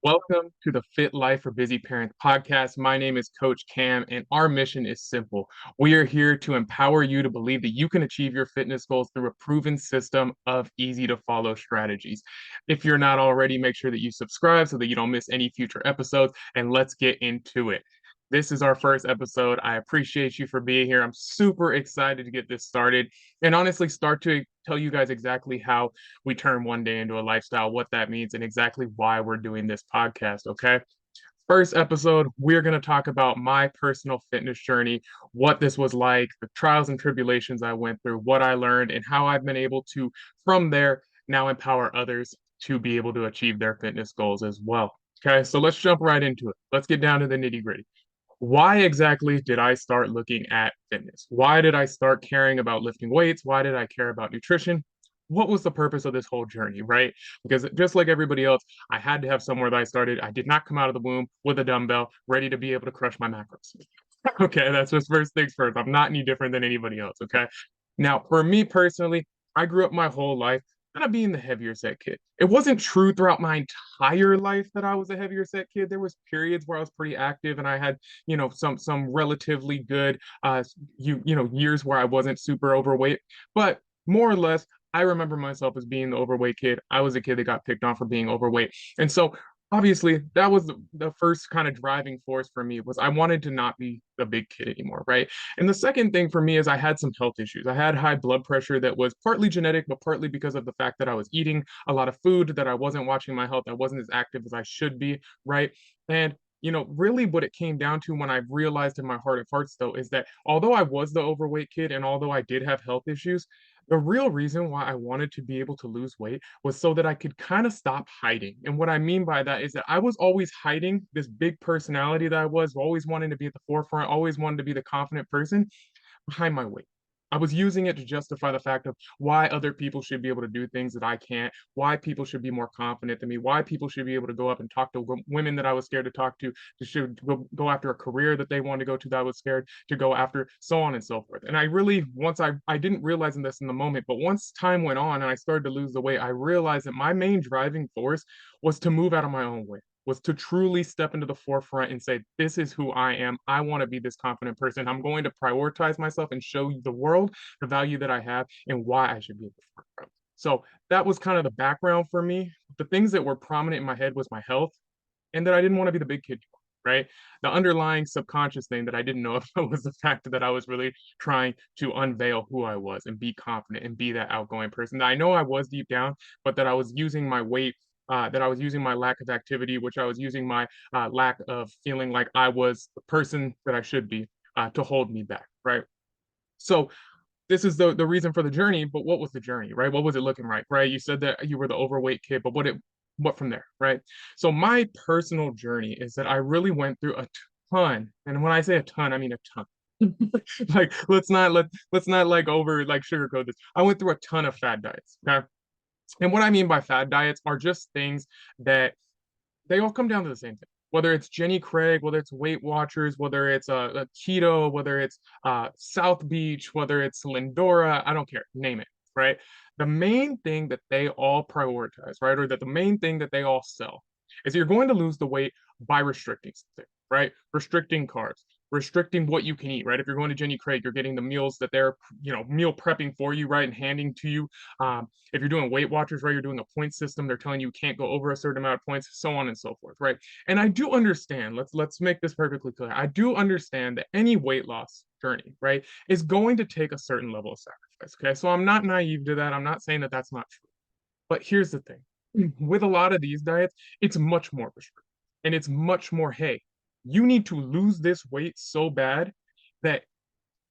Welcome to the Fit Life for Busy Parents podcast. My name is Coach Cam, and our mission is simple. We are here to empower you to believe that you can achieve your fitness goals through a proven system of easy to follow strategies. If you're not already, make sure that you subscribe so that you don't miss any future episodes, and let's get into it. This is our first episode. I appreciate you for being here. I'm super excited to get this started and honestly start to tell you guys exactly how we turn one day into a lifestyle, what that means, and exactly why we're doing this podcast. Okay. First episode, we're going to talk about my personal fitness journey, what this was like, the trials and tribulations I went through, what I learned, and how I've been able to, from there, now empower others to be able to achieve their fitness goals as well. Okay. So let's jump right into it. Let's get down to the nitty gritty. Why exactly did I start looking at fitness? Why did I start caring about lifting weights? Why did I care about nutrition? What was the purpose of this whole journey, right? Because just like everybody else, I had to have somewhere that I started. I did not come out of the womb with a dumbbell ready to be able to crush my macros. Okay, that's just first things first. I'm not any different than anybody else, okay? Now, for me personally, I grew up my whole life kind of being the heavier set kid. It wasn't true throughout my entire life that I was a heavier set kid. There was periods where I was pretty active and I had, some relatively good years where I wasn't super overweight, but more or less I remember myself as being the overweight kid. I was a kid that got picked on for being overweight. And so obviously that was the first kind of driving force for me was I wanted to not be the big kid anymore, right? And the second thing for me is I had some health issues. I had high blood pressure that was partly genetic, but partly because of the fact that I was eating a lot of food, that I wasn't watching my health, I wasn't as active as I should be, right? And really what it came down to when I realized in my heart of hearts, though, is that although I was the overweight kid and although I did have health issues, the real reason why I wanted to be able to lose weight was so that I could kind of stop hiding. And what I mean by that is that I was always hiding this big personality that I was, always wanting to be at the forefront, always wanted to be the confident person behind my weight. I was using it to justify the fact of why other people should be able to do things that I can't, why people should be more confident than me, why people should be able to go up and talk to women that I was scared to talk to should go after a career that they wanted to go to that I was scared to go after, so on and so forth. And I really, once I didn't realize this in the moment, but once time went on and I started to lose the weight, I realized that my main driving force was to move out of my own way, was to truly step into the forefront and say, this is who I am. I want to be this confident person. I'm going to prioritize myself and show the world the value that I have and why I should be at the forefront. So that was kind of the background for me. The things that were prominent in my head was my health and that I didn't want to be the big kid, right? The underlying subconscious thing that I didn't know about was the fact that I was really trying to unveil who I was and be confident and be that outgoing person that I know I was deep down, but that I was using my weight, that I was using my lack of activity, which I was using my lack of feeling like I was the person that I should be to hold me back, right? So this is the reason for the journey, but what was the journey, right? What was it looking like, right? You said that you were the overweight kid, but what from there, right? So my personal journey is that I really went through a ton, and when I say a ton, I mean a ton. Like let's not like over like sugarcoat this. I went through a ton of fad diets. Okay. And what I mean by fad diets are just things that they all come down to the same thing. Whether it's Jenny Craig, whether it's Weight Watchers, whether it's a keto, whether it's South Beach, whether it's Lindora, I don't care, name it, right? The main thing that they all prioritize, right, or that the main thing that they all sell is you're going to lose the weight by restricting something, right? Restricting carbs, restricting what you can eat, right? If you're going to Jenny Craig, you're getting the meals that they're, meal prepping for you, right, and handing to you. If you're doing Weight Watchers, right, you're doing a point system. They're telling you can't go over a certain amount of points, so on and so forth, right? And I do understand. Let's make this perfectly clear. I do understand that any weight loss journey, right, is going to take a certain level of sacrifice. Okay, so I'm not naive to that. I'm not saying that that's not true. But here's the thing: with a lot of these diets, it's much more restrictive, and it's much more. Hey, you need to lose this weight so bad that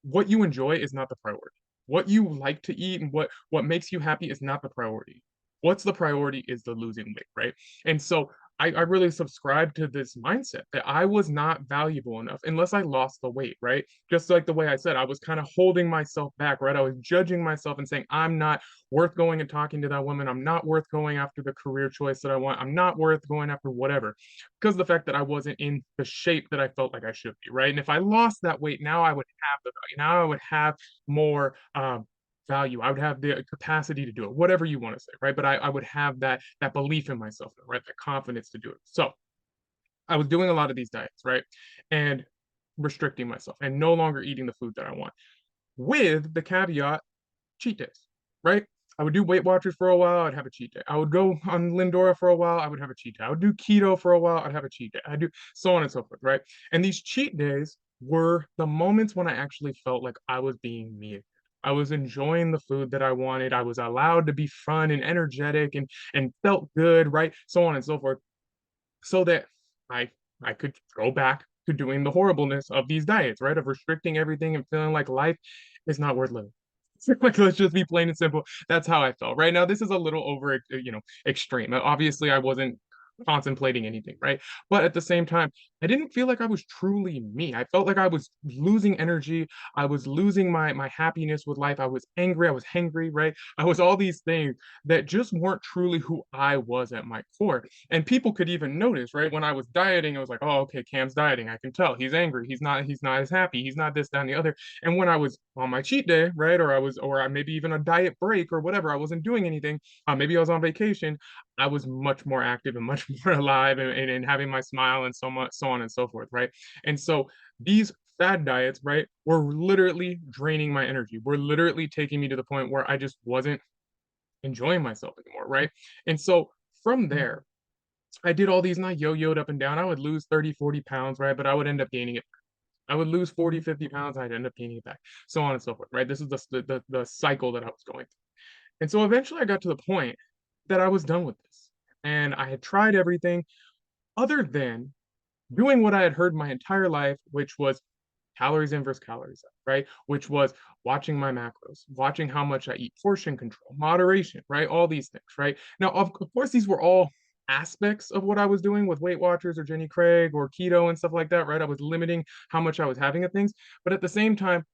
what you enjoy is not the priority. What you like to eat and what makes you happy is not the priority. What's the priority is the losing weight, right? And so I really subscribe to this mindset that I was not valuable enough unless I lost the weight, right? Just like the way I said, I was kind of holding myself back, right? I was judging myself and saying, I'm not worth going and talking to that woman. I'm not worth going after the career choice that I want. I'm not worth going after whatever because of the fact that I wasn't in the shape that I felt like I should be, right? And if I lost that weight, now I would have the value. Now I would have more value. I would have the capacity to do it, whatever you want to say, right? But I would have that belief in myself, right? That confidence to do it. So I was doing a lot of these diets, right? And restricting myself and no longer eating the food that I want, with the caveat cheat days, right? I would do Weight Watchers for a while, I'd have a cheat day. I would go on Lindora for a while, I would have a cheat day. I would do keto for a while, I'd have a cheat day. I'd do so on and so forth, right? And these cheat days were the moments when I actually felt like I was being me. I was enjoying the food that I wanted. I was allowed to be fun and energetic and felt good, right? So on and so forth. So that I I could go back to doing the horribleness of these diets, right? Of restricting everything and feeling like life is not worth living. Like, let's just be plain and simple. That's how I felt. Right now, this is a little over, extreme. Obviously, I wasn't contemplating anything, right? But at the same time, I didn't feel like I was truly me. I felt like I was losing energy. I was losing my happiness with life. I was angry. I was hangry, right? I was all these things that just weren't truly who I was at my core. And people could even notice, right? When I was dieting, I was like, oh, okay, Cam's dieting. I can tell he's angry. He's not as happy. He's not this, that, and the other. And when I was on my cheat day, right? Or maybe even a diet break or whatever, I wasn't doing anything. Maybe I was on vacation. I was much more active and much more alive and having my smile and so much, so on and so forth, right? And so these fad diets, right, were literally draining my energy. Were literally taking me to the point where I just wasn't enjoying myself anymore, right? And so from there, I did all these and I yo-yoed up and down. I would lose 30, 40 pounds, right? But I would end up gaining it. I would lose 40, 50 pounds. I'd end up gaining it back, so on and so forth, right? This is the cycle that I was going through. And so eventually I got to the point that I was done with this. And I had tried everything other than doing what I had heard my entire life, which was calories in versus calories out, right? Which was watching my macros, watching how much I eat, portion control, moderation, right? All these things, right? Now, of course, these were all aspects of what I was doing with Weight Watchers or Jenny Craig or keto and stuff like that, right? I was limiting how much I was having of things, but at the same time,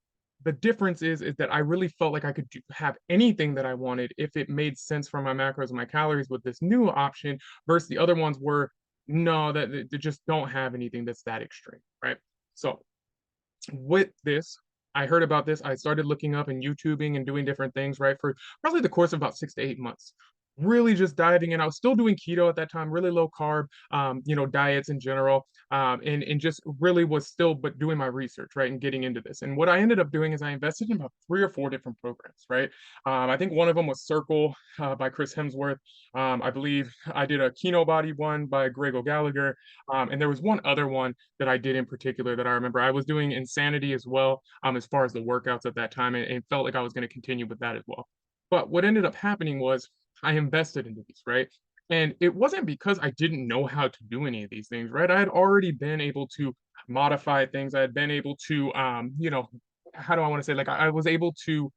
the difference is that I really felt like I could have anything that I wanted if it made sense for my macros and my calories with this new option versus the other ones were no, that they just don't have anything that's that extreme, right? So with this, I heard about this. I started looking up and YouTubing and doing different things, right? For probably the course of about 6 to 8 months. Really just diving in. I was still doing keto at that time, really low carb, diets in general. And just really was still but doing my research, right? And getting into this. And what I ended up doing is I invested in about 3 or 4 different programs, right? I think one of them was Circle by Chris Hemsworth. I believe I did a Kino Body one by Greg O'Gallagher. And there was one other one that I did in particular that I remember. I was doing Insanity as well, as far as the workouts at that time, and felt like I was going to continue with that as well. But what ended up happening was I invested into these, right? And it wasn't because I didn't know how to do any of these things, right? I had already been able to modify things. I had been able to, how do I want to say, like I was able to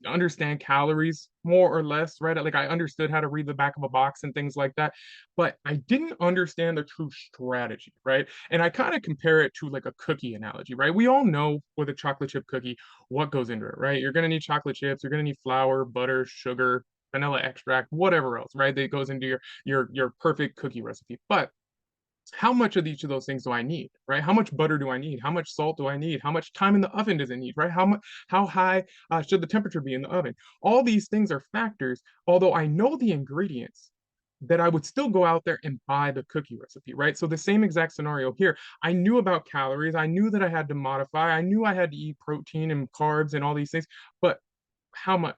understand calories more or less, right? Like I understood how to read the back of a box and things like that, but I didn't understand the true strategy, right? And I kind of compare it to like a cookie analogy, right? We all know with a chocolate chip cookie what goes into it, right? You're gonna need chocolate chips, you're gonna need flour, butter, sugar, vanilla extract, whatever else, right? That goes into your perfect cookie recipe. But how much of each of those things do I need, right? How much butter do I need? How much salt do I need? How much time in the oven does it need, right? How high should the temperature be in the oven? All these things are factors. Although I know the ingredients, that I would still go out there and buy the cookie recipe, right? So the same exact scenario here. I knew about calories. I knew that I had to modify. I knew I had to eat protein and carbs and all these things, but how much?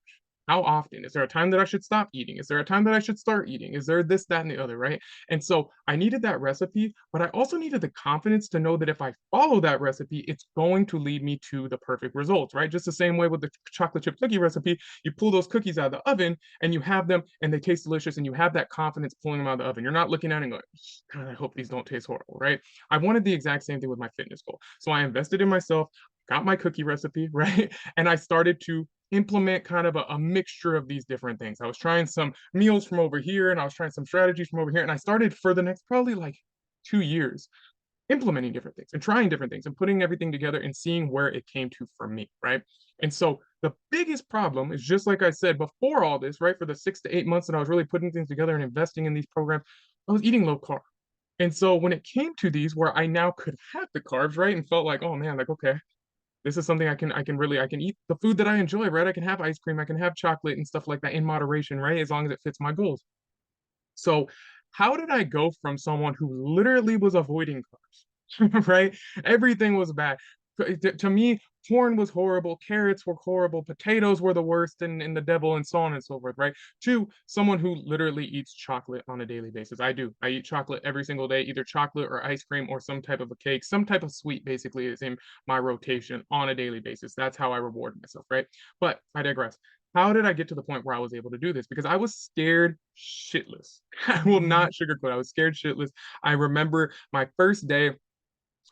How often? Is there a time that I should stop eating? Is there a time that I should start eating? Is there this, that, and the other, right? And so I needed that recipe, but I also needed the confidence to know that if I follow that recipe, it's going to lead me to the perfect results, right? Just the same way with the chocolate chip cookie recipe, you pull those cookies out of the oven and you have them and they taste delicious and you have that confidence pulling them out of the oven. You're not looking at it and going, God, I hope these don't taste horrible, right? I wanted the exact same thing with my fitness goal. So I invested in myself, got my cookie recipe, right? And I started to implement kind of a mixture of these different things. I was trying some meals from over here and I was trying some strategies from over here. And I started for the next probably like 2 years implementing different things and trying different things and putting everything together and seeing where it came to for me, right? And so the biggest problem is just like I said before all this, right? For the 6 to 8 months that I was really putting things together and investing in these programs, I was eating low carb. And so when it came to these where I now could have the carbs, right? And felt like, oh man, like, okay, This is something I can eat the food that I enjoy, right? I can have ice cream, I can have chocolate and stuff like that in moderation, right? As long as it fits my goals. So, how did I go from someone who literally was avoiding carbs, right? Everything was bad. To me, corn was horrible, carrots were horrible, potatoes were the worst, and the devil, and so on and so forth, right? To someone who literally eats chocolate on a daily basis. I do. I eat chocolate every single day, either chocolate or ice cream or some type of a cake, some type of sweet basically is in my rotation on a daily basis. That's how I reward myself, right? But I digress. How did I get to the point where I was able to do this? Because I was scared shitless. I will not sugarcoat. I was scared shitless. I remember my first day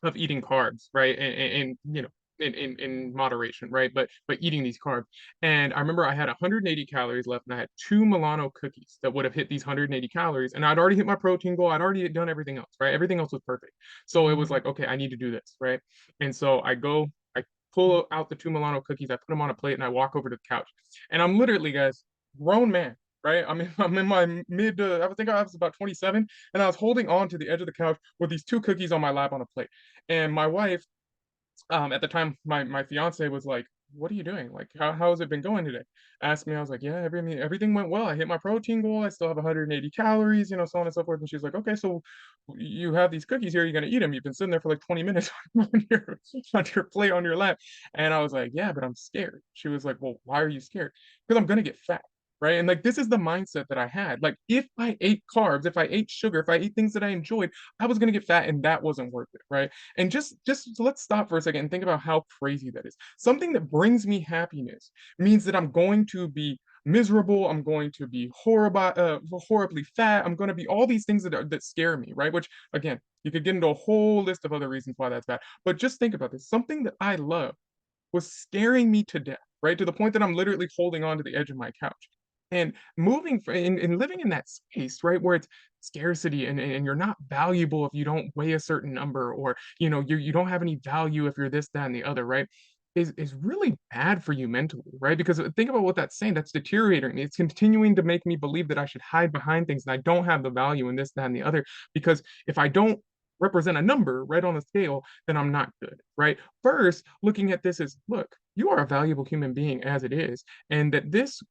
of eating carbs, right? And you know, in moderation, right? But eating these carbs. And I remember I had 180 calories left, and I had two Milano cookies that would have hit these 180 calories. And I'd already hit my protein goal. I'd already done everything else, right? Everything else was perfect. So it was like, okay, I need to do this, right? And so I pull out the two Milano cookies, I put them on a plate, and I walk over to the couch. And I'm literally, guys, grown man, right? I'm in my mid, I think I was about 27, and I was holding on to the edge of the couch with these two cookies on my lap on a plate. And my wife, at the time, my fiance was like, "What are you doing? Like, how has it been going today?" Asked me, I was like, "Yeah, everything went well. I hit my protein goal. I still have 180 calories, you know, so on and so forth." And she's like, "Okay, so you have these cookies here. You're gonna eat them. You've been sitting there for like 20 minutes on your plate on your lap." And I was like, "Yeah, but I'm scared." She was like, "Well, why are you scared?" Because I'm gonna get fat. Right. And like, this is the mindset that I had. Like, if I ate carbs, if I ate sugar, if I ate things that I enjoyed, I was going to get fat and that wasn't worth it. Right. And just so let's stop for a second and think about how crazy that is. Something that brings me happiness means that I'm going to be miserable. I'm going to be horribly fat. I'm going to be all these things that scare me, right? Which again, you could get into a whole list of other reasons why that's bad. But just think about this. Something that I love was scaring me to death, right? To the point that I'm literally holding on to the edge of my couch. And and living in that space, right, where it's scarcity and you're not valuable if you don't weigh a certain number, or you don't have any value if you're this, that, and the other, right? Is really bad for you mentally, right? Because think about what that's saying. That's deteriorating. It's continuing to make me believe that I should hide behind things and I don't have the value in this, that, and the other. Because if I don't represent a number right on the scale, then I'm not good, right? First, looking at this as, look, you are a valuable human being as it is, and that this,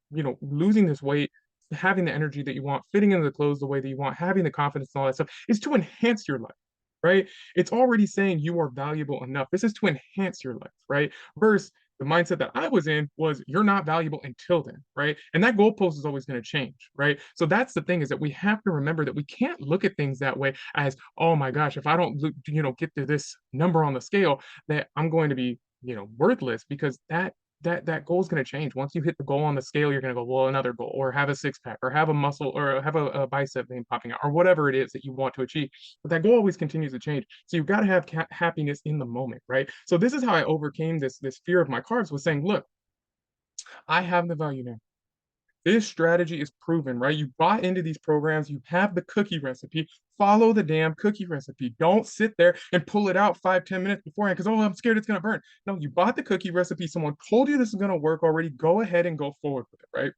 losing this weight, having the energy that you want, fitting into the clothes the way that you want, having the confidence and all that stuff is to enhance your life, right? It's already saying you are valuable enough. This is to enhance your life, right? Versus the mindset that I was in was you're not valuable until then, right? And that goalpost is always going to change, right? So that's the thing, is that we have to remember that we can't look at things that way as, oh my gosh, if I don't, get to this number on the scale, that I'm going to be, worthless, because that goal is going to change. Once you hit the goal on the scale, you're going to go, well, another goal, or have a six pack, or have a muscle, or have a bicep vein popping out, or whatever it is that you want to achieve. But that goal always continues to change. So you've got to have happiness in the moment, right? So this is how I overcame this fear of my carbs, was saying, look, I have the value now. This strategy is proven, right? You bought into these programs, you have the cookie recipe. Follow the damn cookie recipe. Don't sit there and pull it out 5, 10 minutes beforehand because, oh, I'm scared it's going to burn. No, you bought the cookie recipe. Someone told you this is going to work already. Go ahead and go forward with it, right?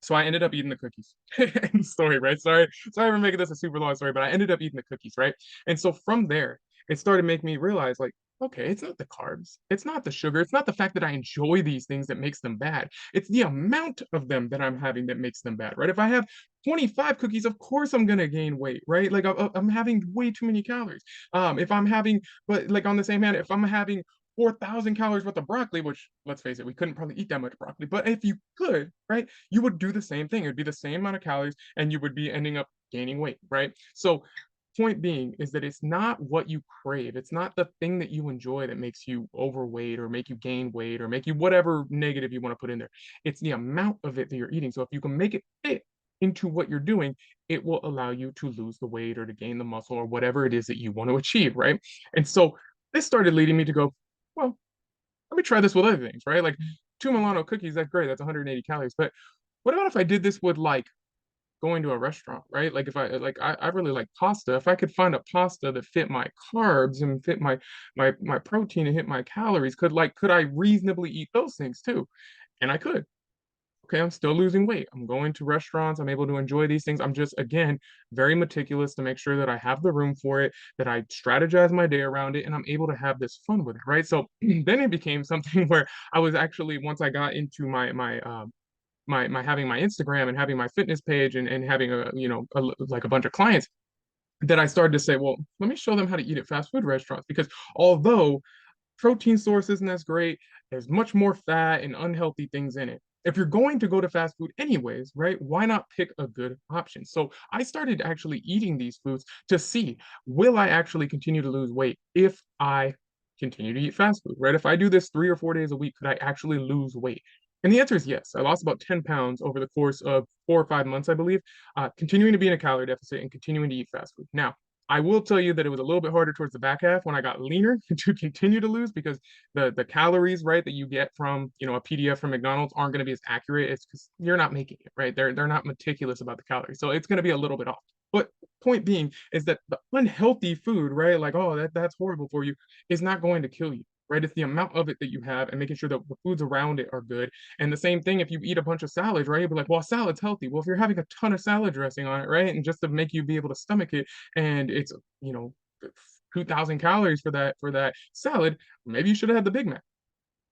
So I ended up eating the cookies. End of story, right? Sorry for making this a super long story, but I ended up eating the cookies, right? And so from there, it started making me realize, like, okay, it's not the carbs, it's not the sugar, it's not the fact that I enjoy these things that makes them bad. It's the amount of them that I'm having that makes them bad, right? If I have 25 cookies, of course I'm gonna gain weight, right? Like I'm having way too many calories. If I'm having, but like on the same hand, if I'm having 4,000 calories worth of broccoli, which, let's face it, we couldn't probably eat that much broccoli, but if you could, right, you would do the same thing. It would be the same amount of calories and you would be ending up gaining weight, right? So, point being is that it's not what you crave. It's not the thing that you enjoy that makes you overweight or make you gain weight or make you whatever negative you want to put in there. It's the amount of it that you're eating. So, if you can make it fit into what you're doing, it will allow you to lose the weight or to gain the muscle or whatever it is that you want to achieve, right? And so, this started leading me to go, well, let me try this with other things, right? Like two Milano cookies, that's great. That's 180 calories. But what about if I did this with like going to a restaurant, right? Like if I really like pasta. If I could find a pasta that fit my carbs and fit my protein and hit my calories, could I reasonably eat those things too? And I could. okay, I'm still losing weight. I'm going to restaurants. I'm able to enjoy these things. I'm just, again, very meticulous to make sure that I have the room for it, that I strategize my day around it, and I'm able to have this fun with it, right? So then it became something where I was actually, once I got into my having my Instagram and having my fitness page and having like a bunch of clients, that I started to say, well, let me show them how to eat at fast food restaurants because although protein source isn't as great. There's much more fat and unhealthy things in it. If you're going to go to fast food anyways, right? Why not pick a good option? So I started actually eating these foods to see, will I actually continue to lose weight if I continue to eat fast food, right? If I do this 3 or 4 days a week, could I actually lose weight? And the answer is yes. I lost about 10 pounds over the course of 4 or 5 months, I believe, continuing to be in a calorie deficit and continuing to eat fast food. Now, I will tell you that it was a little bit harder towards the back half when I got leaner to continue to lose because the calories, right, that you get from, a PDF from McDonald's aren't going to be as accurate. It's because you're not making it, right? They're not meticulous about the calories. So it's going to be a little bit off. But point being is that the unhealthy food, right? Like, oh, that's horrible for you, is not going to kill you. Right, it's the amount of it that you have, and making sure that the foods around it are good. And the same thing if you eat a bunch of salads, right? You'll be like, well, salad's healthy. Well, if you're having a ton of salad dressing on it, right, and just to make you be able to stomach it, and it's you know 2,000 calories for that salad, maybe you should have had the Big Mac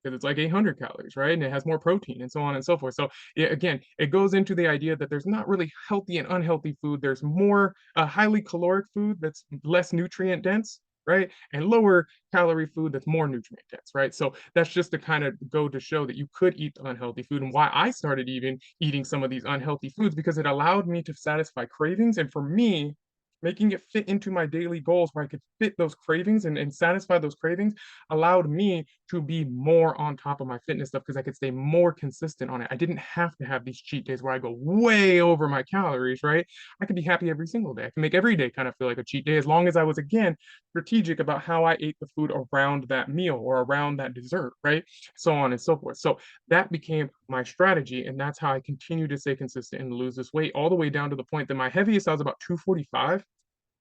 because it's like 800 calories, right? And it has more protein and so on and so forth. So yeah, again, it goes into the idea that there's not really healthy and unhealthy food. There's more highly caloric food that's less nutrient dense, right? And lower calorie food that's more nutrient dense, right? So that's just to kind of go to show that you could eat the unhealthy food and why I started even eating some of these unhealthy foods because it allowed me to satisfy cravings. And for me, making it fit into my daily goals where I could fit those cravings and satisfy those cravings allowed me to be more on top of my fitness stuff because I could stay more consistent on it. I didn't have to have these cheat days where I go way over my calories, right? I could be happy every single day. I can make every day kind of feel like a cheat day as long as I was, again, strategic about how I ate the food around that meal or around that dessert, right? So on and so forth. So that became my strategy. And that's how I continue to stay consistent and lose this weight all the way down to the point that my heaviest, I was about 245.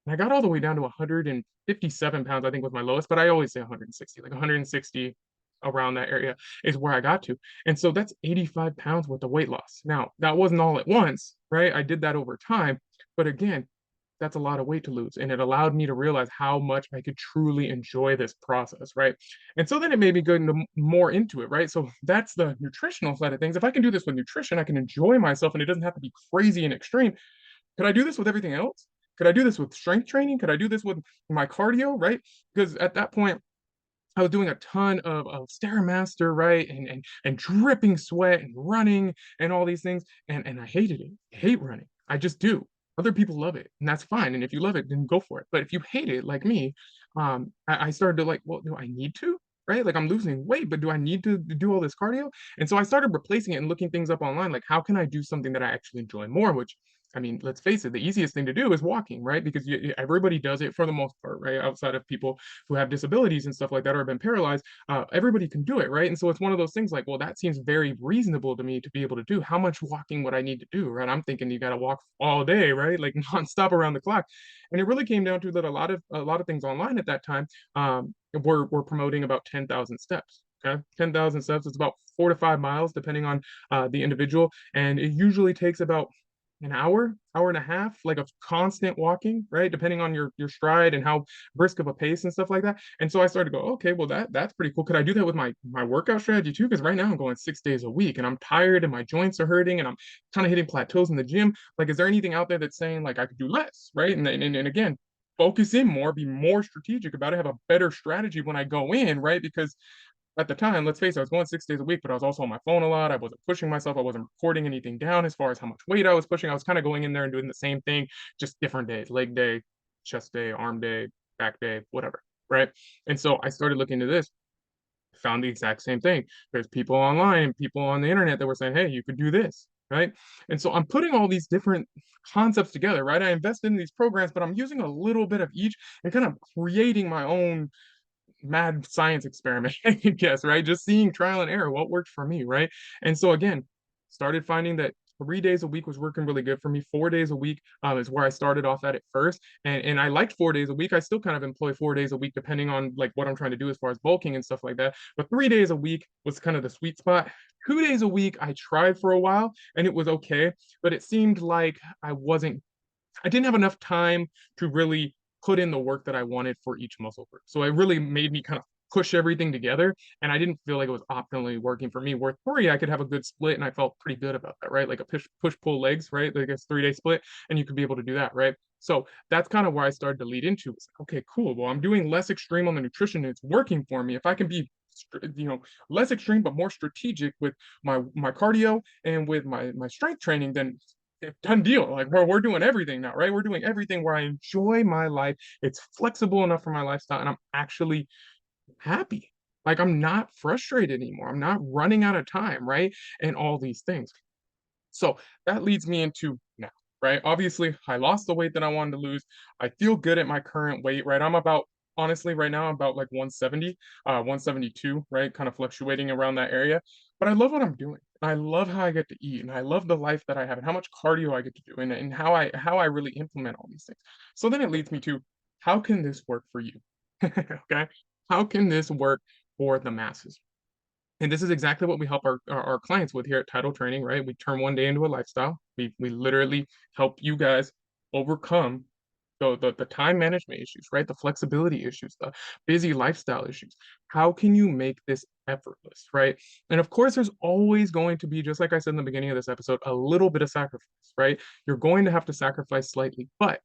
And I got all the way down to 157 pounds, I think was my lowest, but I always say 160, like 160 around that area is where I got to. And so that's 85 pounds worth of weight loss. Now, that wasn't all at once, right? I did that over time. But again, that's a lot of weight to lose. And it allowed me to realize how much I could truly enjoy this process, right? And so then it made me go into more into it, right? So that's the nutritional side of things. If I can do this with nutrition, I can enjoy myself and it doesn't have to be crazy and extreme. Could I do this with everything else? Could I do this with strength training? Could I do this with my cardio, right? Because at that point, I was doing a ton of Stairmaster, right? And dripping sweat and running and all these things. And I hated it. I hate running. I just do. Other people love it, and that's fine. And if you love it, then go for it. But if you hate it, like me, I started to like, well, do I need to? Right? Like I'm losing weight, but do I need to do all this cardio? And so I started replacing it and looking things up online, like how can I do something that I actually enjoy more, which I mean, let's face it, the easiest thing to do is walking, right? Because everybody does it for the most part, right? Outside of people who have disabilities and stuff like that or have been paralyzed, everybody can do it, right? And so it's one of those things like, well, that seems very reasonable to me to be able to do. How much walking would I need to do, right? I'm thinking you got to walk all day, right? Like nonstop around the clock. And it really came down to that a lot of things online at that time were promoting about 10,000 steps. Okay, 10,000 steps. It's about 4 to 5 miles, depending on the individual, and it usually takes about an hour, hour and a half, like of constant walking, right? Depending on your stride and how brisk of a pace and stuff like that. And so I started to go, okay, well that's pretty cool. Could I do that with my workout strategy too? Because right now I'm going 6 days a week and I'm tired and my joints are hurting and I'm kind of hitting plateaus in the gym. Like, is there anything out there that's saying like I could do less, right? And again, focus in more, be more strategic about it, have a better strategy when I go in, right? Because at the time, let's face it, I was going 6 days a week, but I was also on my phone a lot. I wasn't pushing myself. I wasn't recording anything down as far as how much weight I was pushing. I was kind of going in there and doing the same thing, just different days, leg day, chest day, arm day, back day, whatever. Right. And so I started looking into this, found the exact same thing. There's people online, people on the internet that were saying, hey, you could do this. Right. And so I'm putting all these different concepts together, right? I invested in these programs, but I'm using a little bit of each and kind of creating my own mad science experiment, I guess, right? Just seeing trial and error, what worked for me, right? And so again, started finding that 3 days a week was working really good for me. 4 days a week is where I started off at first, and I liked 4 days a week. I still kind of employ 4 days a week depending on like what I'm trying to do as far as bulking and stuff like that. But 3 days a week was kind of the sweet spot. 2 days a week I tried for a while and it was okay, but it seemed like I didn't have enough time to really put in the work that I wanted for each muscle group. So it really made me kind of push everything together. And I didn't feel like it was optimally working for me. Where three, I could have a good split and I felt pretty good about that, right? Like a push pull legs, right? Like a 3 day split, and you could be able to do that, right? So that's kind of where I started to lead into. It's like, okay, cool. Well, I'm doing less extreme on the nutrition and it's working for me. If I can be less extreme but more strategic with my cardio and with my strength training, then done deal. Like we're doing everything now, right? We're doing everything where I enjoy my life. It's flexible enough for my lifestyle, and I'm actually happy. Like I'm not frustrated anymore. I'm not running out of time, right? And all these things. So that leads me into now, right? Obviously, I lost the weight that I wanted to lose. I feel good at my current weight, right? I'm about honestly right now I'm about like 170, 172, right? Kind of fluctuating around that area. But I love what I'm doing. I love how I get to eat and I love the life that I have and how much cardio I get to do and how I really implement all these things. So then it leads me to how can this work for you? Okay. How can this work for the masses? And this is exactly what we help our clients with here at Title Training, right? We turn one day into a lifestyle. We literally help you guys overcome the time management issues, right? The flexibility issues, the busy lifestyle issues. How can you make this effortless, right? And of course, there's always going to be, just like I said in the beginning of this episode, a little bit of sacrifice, right? You're going to have to sacrifice slightly, but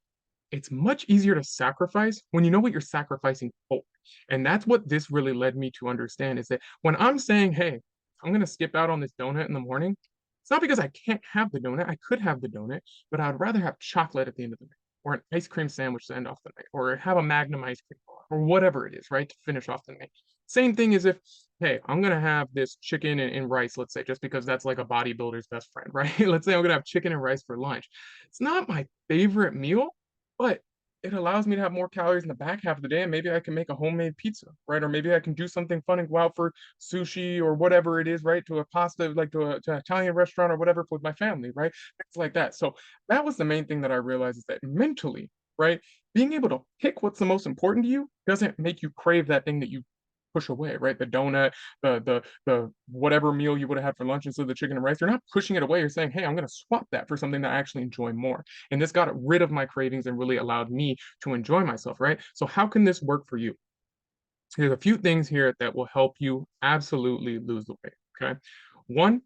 it's much easier to sacrifice when you know what you're sacrificing for. And that's what this really led me to understand is that when I'm saying, hey, I'm going to skip out on this donut in the morning, it's not because I can't have the donut. I could have the donut, but I'd rather have chocolate at the end of the night or an ice cream sandwich to end off the night or have a Magnum ice cream bar or whatever it is, right, to finish off the night. Same thing as if, hey, I'm going to have this chicken and rice, let's say, just because that's like a bodybuilder's best friend, right? Let's say I'm going to have chicken and rice for lunch. It's not my favorite meal, but it allows me to have more calories in the back half of the day, and maybe I can make a homemade pizza, right? Or maybe I can do something fun and go out for sushi or whatever it is, right? To a pasta, like to an Italian restaurant or whatever with my family, right? Things like that. So that was the main thing that I realized is that mentally, right, being able to pick what's the most important to you doesn't make you crave that thing that you push away, right? The donut, the whatever meal you would have had for lunch instead of the chicken and rice. You're not pushing it away. You're saying, hey, I'm going to swap that for something that I actually enjoy more. And this got rid of my cravings and really allowed me to enjoy myself, right? So how can this work for you? There's a few things here that will help you absolutely lose the weight. Okay. One,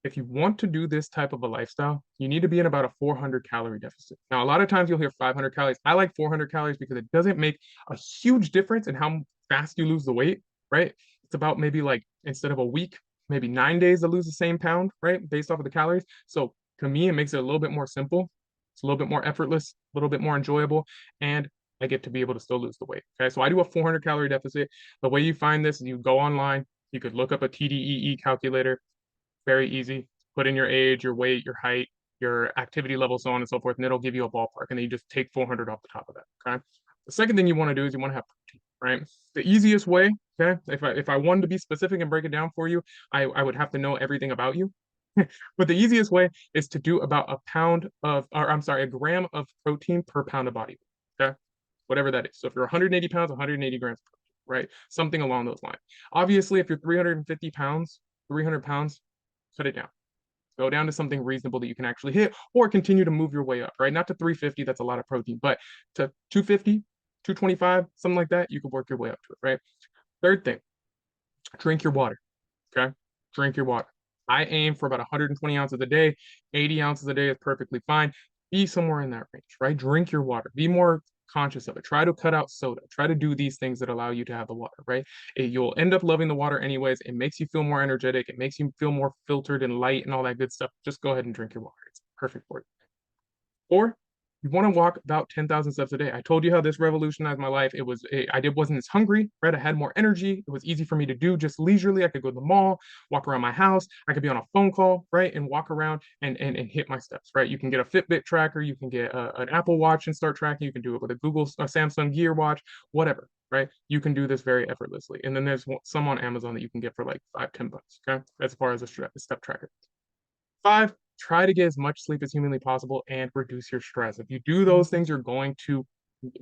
if you want to do this type of a lifestyle, you need to be in about a 400 calorie deficit. Now, a lot of times you'll hear 500 calories. I like 400 calories because it doesn't make a huge difference in how fast you lose the weight, right? It's about maybe like instead of a week, maybe 9 days to lose the same pound, right? Based off of the calories. So to me, it makes it a little bit more simple. It's a little bit more effortless, a little bit more enjoyable, and I get to be able to still lose the weight. Okay, so I do a 400 calorie deficit. The way you find this is you go online, you could look up a TDEE calculator, very easy. Put in your age, your weight, your height, your activity level, so on and so forth, and it'll give you a ballpark. And then you just take 400 off the top of that. Okay. The second thing you want to do is you want to have protein, right? The easiest way, okay, if I wanted to be specific and break it down for you, I would have to know everything about you. But the easiest way is to do about a pound of, or I'm sorry, a gram of protein per pound of body weight. Okay. Whatever that is. So if you're 180 pounds, 180 grams, right? Something along those lines. Obviously, if you're 350 pounds, 300 pounds, cut it down. Go down to something reasonable that you can actually hit or continue to move your way up, right? Not to 350, that's a lot of protein, but to 250, 225, something like that, you can work your way up to it, right? Third thing, drink your water, okay? Drink your water. I aim for about 120 ounces a day. 80 ounces a day is perfectly fine. Be somewhere in that range, right? Drink your water. Be more conscious of it. Try to cut out soda. Try to do these things that allow you to have the water, right? You'll end up loving the water anyways. It makes you feel more energetic. It makes you feel more filtered and light and all that good stuff. Just go ahead and drink your water. It's perfect for you. Or you want to walk about 10,000 steps a day. I told you how this revolutionized my life. Wasn't as hungry, right? I had more energy. It was easy for me to do just leisurely. I could go to the mall, walk around my house. I could be on a phone call, right? And walk around and hit my steps, right? You can get a Fitbit tracker. You can get an Apple Watch and start tracking. You can do it with a Samsung Gear Watch, whatever, right? You can do this very effortlessly. And then there's some on Amazon that you can get for like $5, $10, okay? As far as a step tracker. Five, try to get as much sleep as humanly possible and reduce your stress. If you do those things, you're going to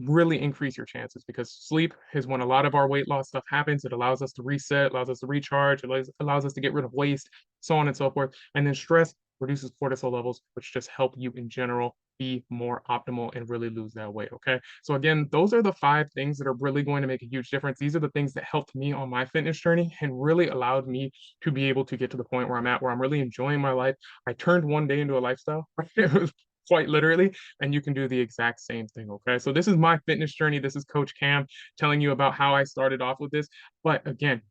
really increase your chances because sleep is when a lot of our weight loss stuff happens. It allows us to reset, allows us to recharge, allows us to get rid of waste, so on and so forth. And then stress reduces cortisol levels, which just help you in general be more optimal and really lose that weight. Okay. So, again, those are the 5 things that are really going to make a huge difference. These are the things that helped me on my fitness journey and really allowed me to be able to get to the point where I'm at, where I'm really enjoying my life. I turned one day into a lifestyle. It was quite literally, and you can do the exact same thing. Okay. So, this is my fitness journey. This is Coach Cam telling you about how I started off with this. But again,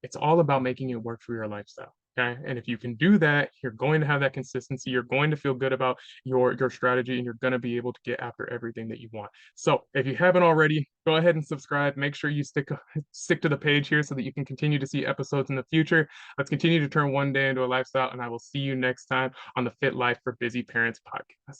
it's all about making it work for your lifestyle. Okay. And if you can do that, you're going to have that consistency. You're going to feel good about your strategy, and you're going to be able to get after everything that you want. So if you haven't already, go ahead and subscribe. Make sure you stick to the page here so that you can continue to see episodes in the future. Let's continue to turn one day into a lifestyle, and I will see you next time on the Fit Life for Busy Parents podcast.